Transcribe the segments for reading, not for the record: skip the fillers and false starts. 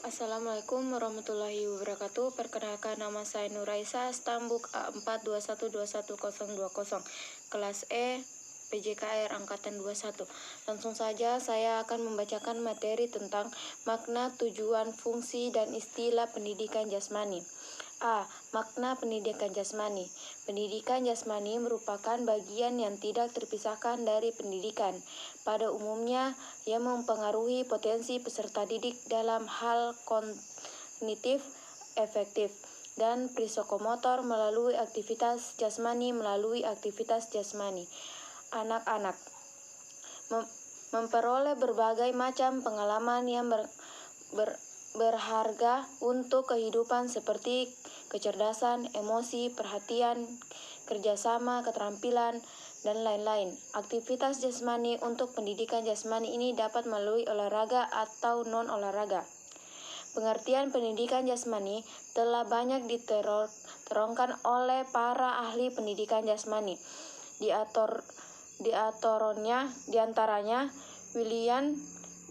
Assalamualaikum warahmatullahi wabarakatuh. Perkenalkan, nama saya Nuraisa, Stambuk A421211020, kelas E, PJKR Angkatan 21. Langsung saja saya akan membacakan materi tentang makna, tujuan, fungsi, dan istilah pendidikan jasmani. A. Makna pendidikan jasmani. Pendidikan jasmani merupakan bagian yang tidak terpisahkan dari pendidikan. Pada umumnya, ia mempengaruhi potensi peserta didik dalam hal kognitif, efektif, dan psikomotor melalui aktivitas jasmani. Anak-anak memperoleh berbagai macam pengalaman yang berharga untuk kehidupan seperti kecerdasan, emosi, perhatian, kerjasama, keterampilan, dan lain-lain. Aktivitas jasmani untuk pendidikan jasmani ini dapat melalui olahraga atau non-olahraga. Pengertian pendidikan jasmani telah banyak diterangkan oleh para ahli pendidikan jasmani. Di antaranya William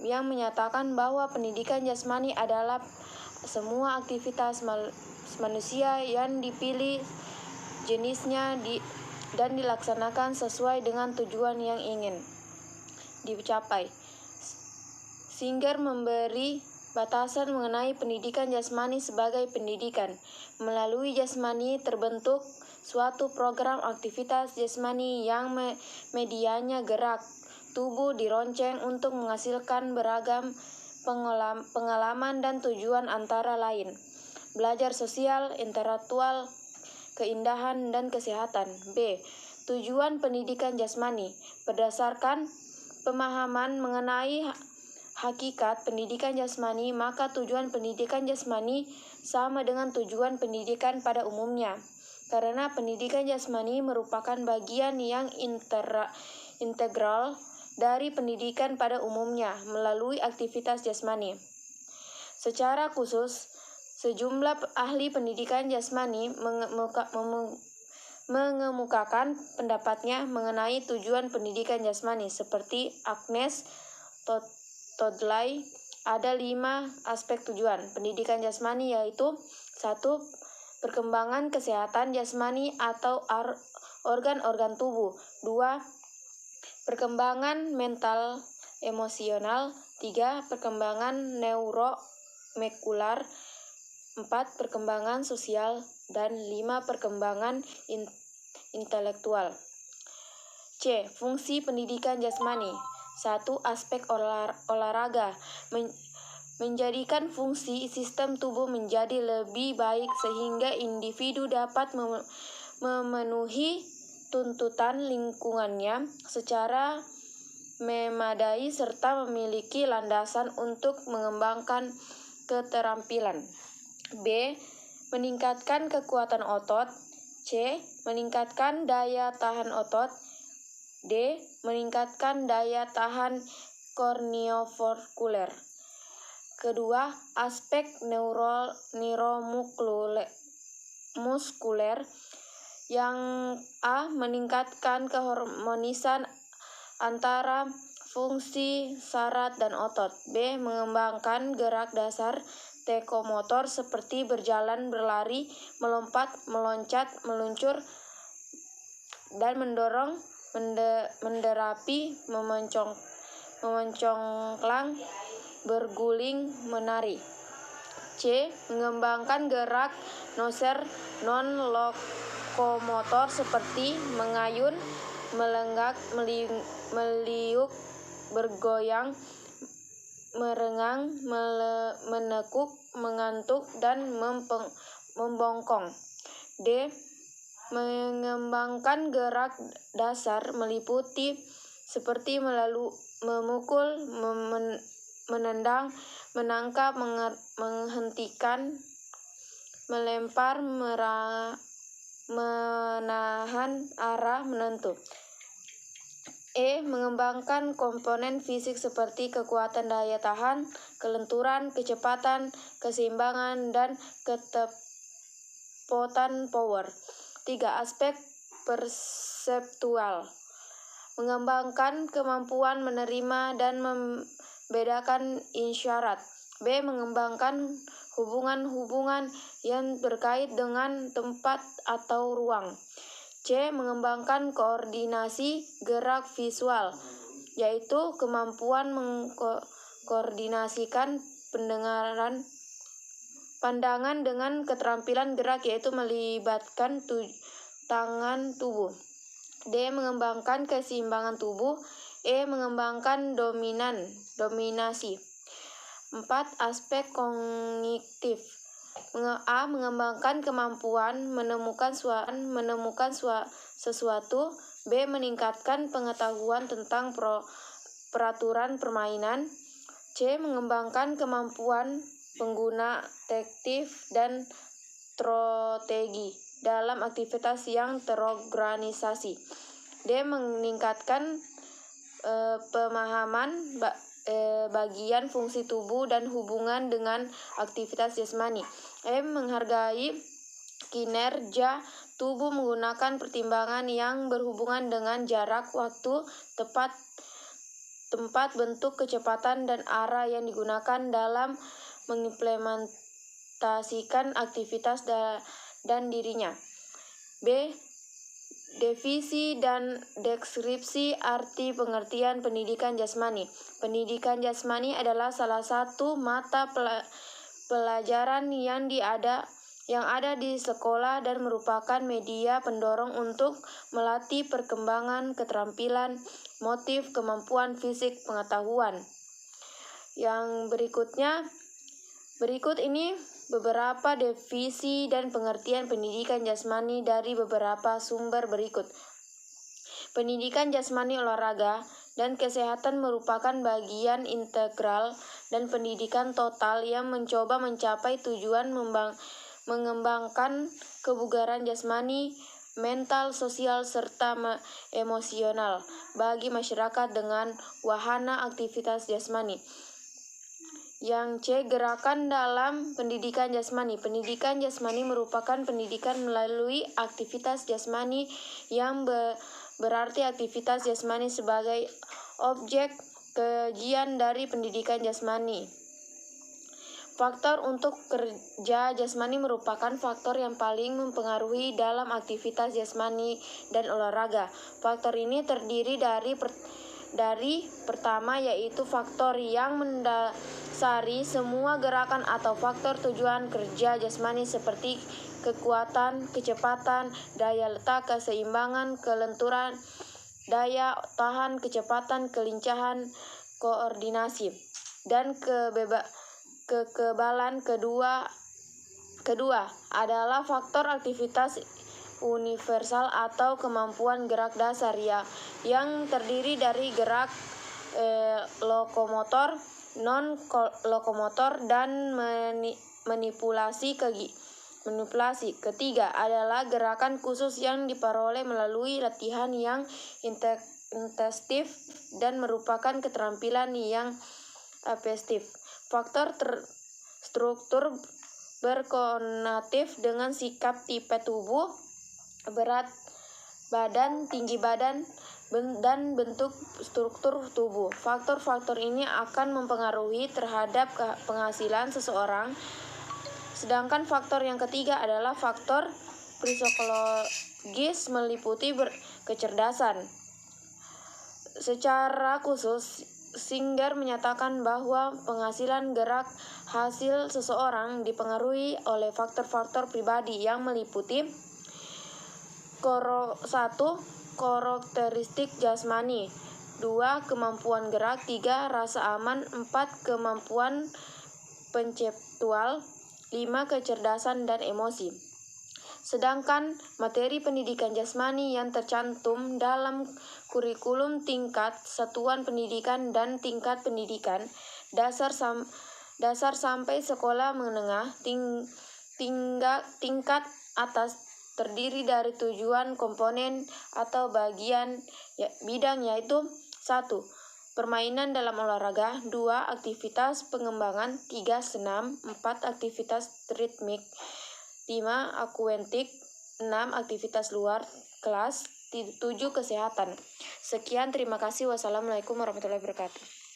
yang menyatakan bahwa pendidikan jasmani adalah semua aktivitas manusia yang dipilih jenisnya dan dilaksanakan sesuai dengan tujuan yang ingin dicapai. Singer memberi batasan mengenai pendidikan jasmani sebagai pendidikan. Melalui jasmani terbentuk suatu program aktivitas jasmani yang medianya gerak tubuh dironceng untuk menghasilkan beragam pengalaman dan tujuan antara lain belajar sosial, intelektual, keindahan, dan kesehatan. B. Tujuan pendidikan jasmani. Berdasarkan pemahaman mengenai hakikat pendidikan jasmani, maka tujuan pendidikan jasmani sama dengan tujuan pendidikan pada umumnya. Karena pendidikan jasmani merupakan bagian yang integral dari pendidikan pada umumnya melalui aktivitas jasmani. Secara khusus, sejumlah ahli pendidikan jasmani mengemukakan pendapatnya mengenai tujuan pendidikan jasmani seperti Agnes Todley. Ada 5 aspek tujuan pendidikan jasmani, yaitu 1. Perkembangan kesehatan jasmani atau organ-organ tubuh. 2. Perkembangan mental emosional. 3. Perkembangan neuromekular. 4. Perkembangan sosial. Dan 5. Perkembangan intelektual. C. Fungsi pendidikan jasmani. 1. Aspek olahraga. Menjadikan fungsi sistem tubuh menjadi lebih baik sehingga individu dapat memenuhi tuntutan lingkungannya secara memadai serta memiliki landasan untuk mengembangkan keterampilan. B. Meningkatkan kekuatan otot. C. Meningkatkan daya tahan otot. D. Meningkatkan daya tahan korneomuskuler. Kedua, aspek neuromuskuler. Yang A. Meningkatkan keharmonisan antara fungsi saraf dan otot. B. Mengembangkan gerak dasar psikomotor seperti berjalan, berlari, melompat, meloncat, meluncur, dan mendorong, menderapi, memencongklang, berguling, menari. C. Mengembangkan gerak motor non-lokomotor seperti mengayun, melenggak, meliuk, bergoyang, merengang, menekuk, mengantuk, dan membongkong. D. Mengembangkan gerak dasar meliputi seperti memukul, menendang, menangkap, menghentikan, melempar, menahan, arah, menentu. E. Mengembangkan komponen fisik seperti kekuatan daya tahan, kelenturan, kecepatan, keseimbangan, dan ketepotan power. 3. Aspek perseptual. Mengembangkan kemampuan menerima dan membedakan isyarat, B. Mengembangkan hubungan-hubungan yang terkait dengan tempat atau ruang. C. Mengembangkan koordinasi gerak visual, yaitu kemampuan mengkoordinasikan pandangan dengan keterampilan gerak, yaitu melibatkan tangan tubuh. D. Mengembangkan keseimbangan tubuh. E. Mengembangkan dominasi. 4. Aspek kognitif. A. Mengembangkan kemampuan menemukan sesuatu. B. Meningkatkan pengetahuan tentang peraturan permainan. C. Mengembangkan kemampuan pengguna taktik dan strategi dalam aktivitas yang terorganisasi. D. Meningkatkan pemahaman bagian fungsi tubuh dan hubungan dengan aktivitas jasmani. E. Menghargai kinerja tubuh menggunakan pertimbangan yang berhubungan dengan jarak, waktu, tempat, bentuk, kecepatan, dan arah yang digunakan dalam mengimplementasikan aktivitas dan dirinya. B. Definisi dan deskripsi arti pengertian pendidikan jasmani. Pendidikan jasmani adalah salah satu mata pelajaran yang ada di sekolah dan merupakan media pendorong untuk melatih perkembangan keterampilan, motif, kemampuan fisik, pengetahuan. Yang berikut ini beberapa definisi dan pengertian pendidikan jasmani dari beberapa sumber berikut. Pendidikan jasmani olahraga dan kesehatan merupakan bagian integral dan pendidikan total yang mencoba mencapai tujuan mengembangkan kebugaran jasmani, mental, sosial, serta emosional bagi masyarakat dengan wahana aktivitas jasmani. Yang C. Gerakan dalam pendidikan jasmani. Pendidikan jasmani merupakan pendidikan melalui aktivitas jasmani yang berarti aktivitas jasmani sebagai objek kajian dari pendidikan jasmani. Faktor untuk kerja jasmani merupakan faktor yang paling mempengaruhi dalam aktivitas jasmani dan olahraga. Faktor ini terdiri dari pertama, yaitu faktor yang mendasari semua gerakan atau faktor tujuan kerja jasmani seperti kekuatan, kecepatan, daya letak, keseimbangan, kelenturan, daya tahan, kecepatan, kelincahan, koordinasi, dan kekebalan. Kedua adalah faktor aktivitas universal atau kemampuan gerak dasar yang terdiri dari gerak lokomotor, non-lokomotor, dan manipulasi. Ketiga adalah gerakan khusus yang diperoleh melalui latihan yang intensif dan merupakan keterampilan yang adaptif. Faktor struktur berkoordinatif dengan sikap, tipe tubuh, berat badan, tinggi badan, dan bentuk struktur tubuh. Faktor-faktor ini akan mempengaruhi terhadap penghasilan seseorang. Sedangkan faktor yang ketiga adalah faktor psikologis meliputi kecerdasan. Secara khusus, Singer menyatakan bahwa penghasilan gerak hasil seseorang dipengaruhi oleh faktor-faktor pribadi yang meliputi 1. Karakteristik jasmani, 2. Kemampuan gerak, 3. Rasa aman, 4. Kemampuan konseptual, 5. Kecerdasan dan emosi. Sedangkan materi pendidikan jasmani yang tercantum dalam kurikulum tingkat satuan pendidikan dan tingkat pendidikan dasar sampai sekolah menengah tingkat atas terdiri dari 7 komponen atau bidang, yaitu 1. Permainan dalam olahraga, 2. Aktivitas pengembangan, 3. Senam, 4. Aktivitas ritmik, 5. akuatik, 6. Aktivitas luar kelas, 7. Kesehatan. Sekian, terima kasih. Wassalamualaikum warahmatullahi wabarakatuh.